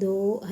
2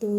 2